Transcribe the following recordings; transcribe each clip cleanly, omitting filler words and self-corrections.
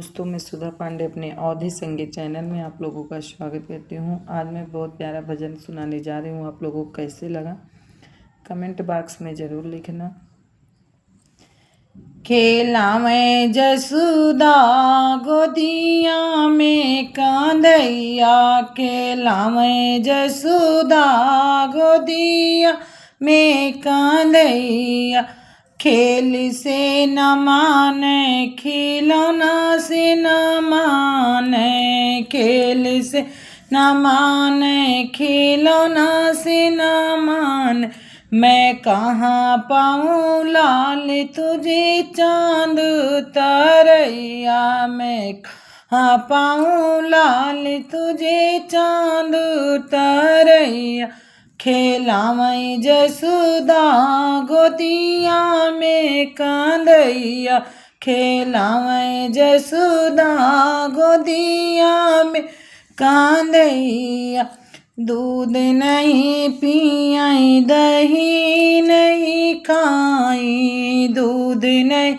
दोस्तों, मैं सुधा पांडे अपने अवधि संगीत चैनल में आप लोगों का स्वागत करती हूँ। आज मैं बहुत प्यारा भजन सुनाने जा रही हूँ। आप लोगों को कैसे लगा कमेंट बॉक्स में ज़रूर लिखना। खेला में जसुदा गोदिया में कांदैया, खेला में जसुदा गोदिया में कांदैया। खेल से न माने खिलौना से न माने, खेल से न माने खिलौना से न माने। मैं कहाँ पाऊँ लाल तुझे चांद तरैया, मैं कहाँ पाऊँ लाल तुझे चांद तरैया। खेला मैं जसुदा गोदिया में कांदैया, खेला मैं जसुदा गोदिया में कांदैया। दूध नहीं पियाई दही नहीं खाई, दूध नहीं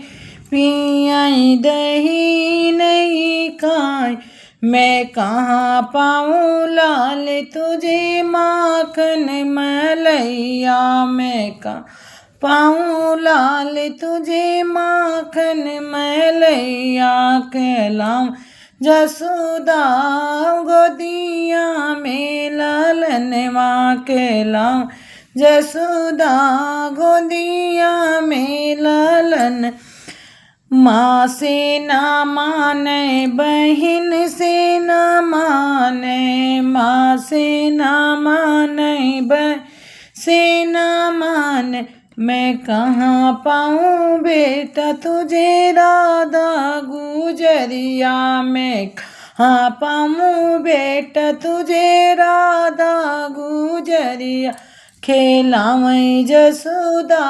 पियाई दही नहीं खाई। मैं कहाँ पाऊँ लाल तुझे माखन मलैया, मैं कहाँ पाऊँ लाल तुझे माखन मलैया। कहलाऊं जसुदा गोदिया में लालनवा, कहलाऊं जसुदा गोदिया में लालन। माँ से न माने बहन से न माने, माँ से न माने बहन से न माने। मैं कहाँ पाऊँ बेटा तुझे राधा गुजरिया, मैं कहाँ पाऊँ बेटा तुझे राधा गुजरिया। खेला मैं जसुदा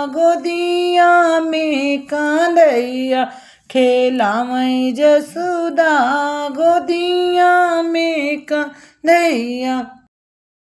गोदिया में कांदैया, खेला मैं जसुदा गोदिया में कांदैया।